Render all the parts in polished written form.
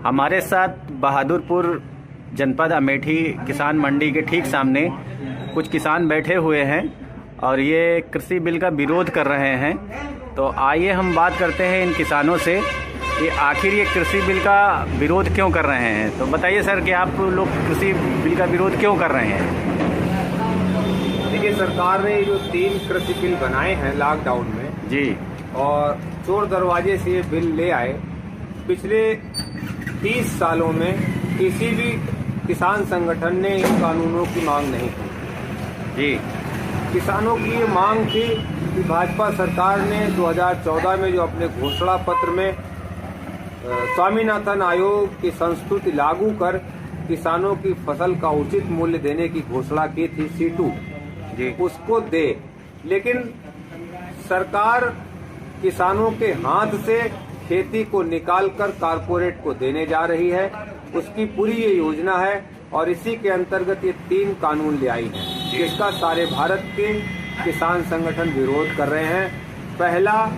हमारे साथ बहादुरपुर जनपद अमेठी किसान मंडी के ठीक सामने कुछ किसान बैठे हुए हैं और ये कृषि बिल का विरोध कर रहे हैं। तो आइए हम बात करते हैं इन किसानों से कि आखिर ये कृषि बिल का विरोध क्यों कर रहे हैं। तो बताइए सर कि आप लोग कृषि बिल का विरोध क्यों कर रहे हैं। देखिए, सरकार ने जो 3 कृषि बिल बनाए हैं लॉकडाउन में जी, और चोर दरवाजे से ये बिल ले आए। पिछले 30 सालों में किसी भी किसान संगठन ने इन कानूनों की मांग नहीं की जी। किसानों की ये मांग थी कि भाजपा सरकार ने 2014 में जो अपने घोषणा पत्र में स्वामीनाथन आयोग की संस्तुति लागू कर किसानों की फसल का उचित मूल्य देने की घोषणा की थी C2 जी, उसको दे। लेकिन सरकार किसानों के हाथ से खेती को निकालकर कारपोरेट को देने जा रही है। उसकी पूरी ये योजना है और इसी के अंतर्गत ये 3 कानून ले आई है जिसका सारे भारत के किसान संगठन विरोध कर रहे हैं। पहला,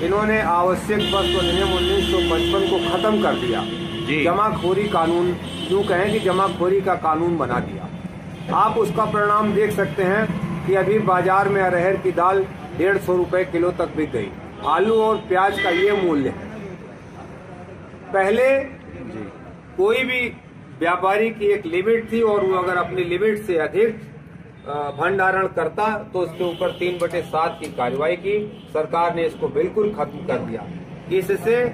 इन्होंने आवश्यक वस्तु अधिनियम 1955 को खत्म कर दिया। जमाखोरी कानून, यूँ कहें कि जमाखोरी का कानून बना दिया। आप उसका परिणाम देख सकते हैं कि अभी बाजार में अरहर की दाल 150 रुपए किलो तक बिक गई। आलू और प्याज का ये मूल्य है। पहले कोई भी व्यापारी की एक लिमिट थी और वो अगर अपनी लिमिट से अधिक भंडारण करता तो उसके ऊपर 3/7 की कार्रवाई की। सरकार ने इसको बिल्कुल खत्म कर दिया। इससे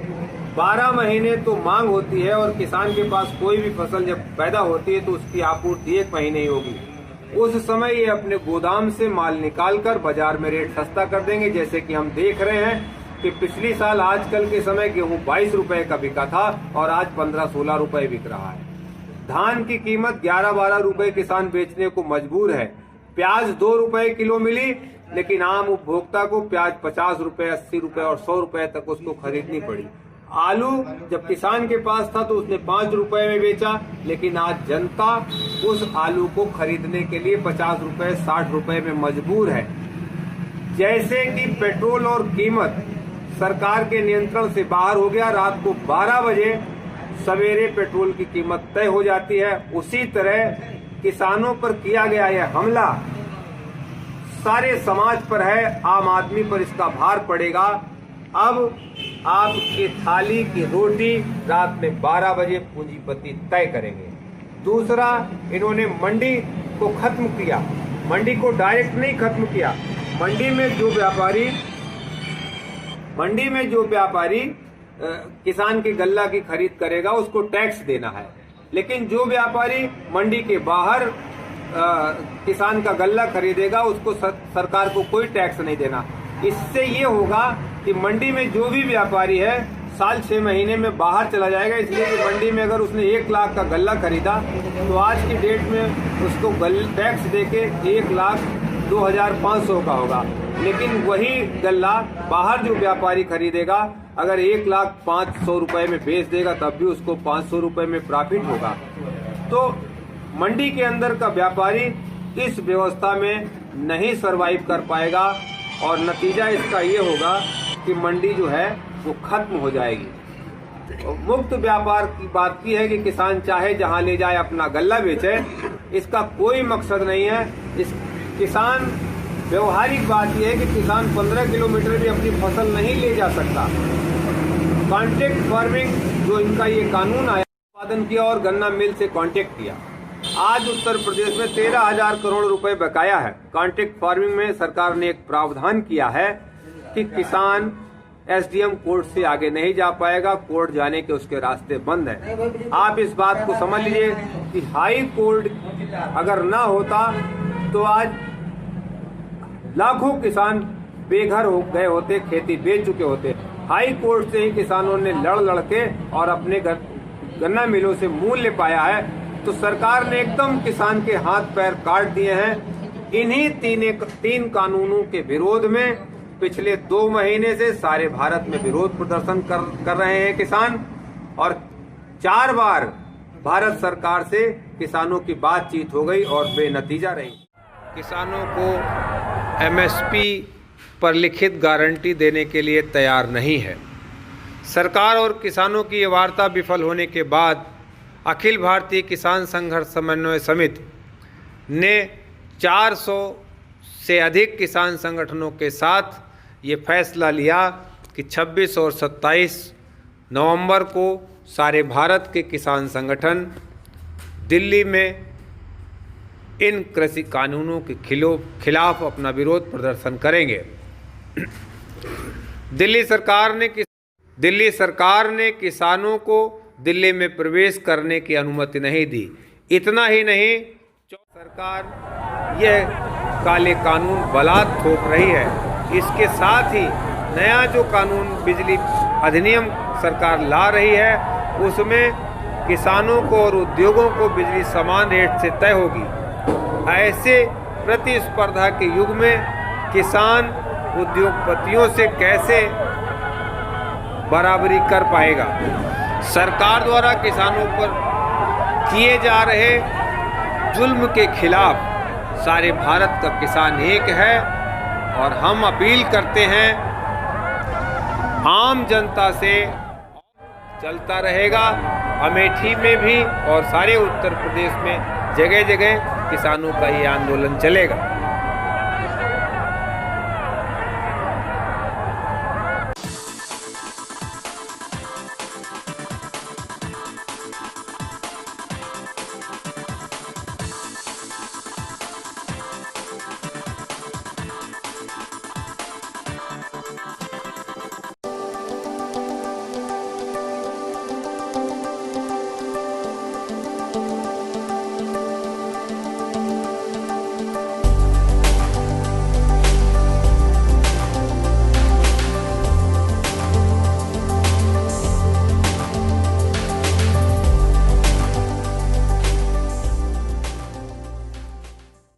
12 महीने तो मांग होती है और किसान के पास कोई भी फसल जब पैदा होती है तो उसकी आपूर्ति 1 महीने ही होगी। उस समय ये अपने गोदाम से माल निकालकर बाजार में रेट सस्ता कर देंगे। जैसे कि हम देख रहे हैं कि पिछली साल आजकल के समय गेहूं 22 रुपए का बिका था और आज 15-16 रुपए बिक रहा है। धान की कीमत 11-12 रुपए किसान बेचने को मजबूर है। प्याज 2 रुपए किलो मिली, लेकिन आम उपभोक्ता को प्याज 50 रुपए, 80 रुपए और 100 रुपए तक उसको खरीदनी पड़ी। आलू जब किसान के पास था तो उसने 5 रुपए में बेचा, लेकिन आज जनता उस आलू को खरीदने के लिए 50 रुपए, 60 रुपए में मजबूर है। जैसे कि पेट्रोल और कीमत सरकार के नियंत्रण से बाहर हो गया, रात को 12 बजे सवेरे पेट्रोल की कीमत तय हो जाती है। उसी तरह किसानों पर किया गया यह हमला सारे समाज पर है। आम आदमी पर इसका भार पड़ेगा। अब आपकी थाली की रोटी रात में 12 बजे पूंजीपति तय करेंगे। दूसरा, इन्होंने मंडी को खत्म किया। मंडी को डायरेक्ट नहीं खत्म किया। मंडी में जो व्यापारी किसान की गल्ला की खरीद करेगा उसको टैक्स देना है, लेकिन जो व्यापारी मंडी के बाहर किसान का गल्ला खरीदेगा उसको सरकार को कोई टैक्स नहीं देना। इससे ये होगा कि मंडी में जो भी व्यापारी है साल 6 महीने में बाहर चला जाएगा। इसलिए कि मंडी में अगर उसने 1 लाख का गल्ला खरीदा तो आज की डेट में उसको टैक्स देके 1,02,500 का होगा। लेकिन वही गल्ला बाहर जो व्यापारी खरीदेगा अगर 1,05,000 रुपए में बेच देगा तब भी उसको 500 रुपए में प्रॉफिट होगा। तो मंडी के अंदर का व्यापारी इस व्यवस्था में नहीं सरवाइव कर पाएगा और नतीजा इसका ये होगा कि मंडी जो है वो खत्म हो जाएगी। मुक्त व्यापार की बात की है कि किसान चाहे जहां ले जाए अपना गल्ला बेचे, इसका कोई मकसद नहीं है। इस किसान व्यवहारिक बात यह है कि किसान 15 किलोमीटर भी अपनी फसल नहीं ले जा सकता। कॉन्ट्रैक्ट फार्मिंग जो इनका ये कानून आया, उत्पादन किया और गन्ना मिल से कॉन्ट्रैक्ट किया। आज उत्तर प्रदेश में 13,000 करोड़ रुपए बकाया है। कॉन्ट्रैक्ट फार्मिंग में सरकार ने एक प्रावधान किया है कि किसान SDM कोर्ट से आगे नहीं जा पाएगा, कोर्ट जाने के उसके रास्ते बंद हैं। आप इस बात को समझ लीजिए कि हाई कोर्ट अगर ना होता तो आज लाखों किसान बेघर हो गए होते, खेती बेच चुके होते। हाई कोर्ट से ही किसानों ने लड़ के और अपने गन्ना मिलों से मूल्य पाया है। तो सरकार ने एकदम किसान के हाथ पैर काट दिए हैं। इन्हीं 3 कानूनों के विरोध में पिछले 2 महीने से सारे भारत में विरोध प्रदर्शन कर रहे हैं किसान, और 4 बार भारत सरकार से किसानों की बातचीत हो गई और बेनतीजा रही। किसानों को MSP पर लिखित गारंटी देने के लिए तैयार नहीं है। सरकार और किसानों की ये वार्ता विफल होने के बाद अखिल भारतीय किसान संघर्ष समन्वय समिति ने 400 से अधिक किसान संगठनों के साथ ये फैसला लिया कि 26 और 27 नवंबर को सारे भारत के किसान संगठन दिल्ली में इन कृषि कानूनों के खिलाफ अपना विरोध प्रदर्शन करेंगे। दिल्ली सरकार ने किसानों को दिल्ली में प्रवेश करने की अनुमति नहीं दी। इतना ही नहीं, सरकार यह काले कानून बलात् थोप रही है। इसके साथ ही नया जो कानून बिजली अधिनियम सरकार ला रही है, उसमें किसानों को और उद्योगों को बिजली समान रेट से तय होगी। ऐसे प्रतिस्पर्धा के युग में किसान उद्योगपतियों से कैसे बराबरी कर पाएगा। सरकार द्वारा किसानों पर किए जा रहे जुल्म के खिलाफ सारे भारत का किसान एक है और हम अपील करते हैं आम जनता से चलता रहेगा। अमेठी में भी और सारे उत्तर प्रदेश में जगह जगह किसानों का ये आंदोलन चलेगा।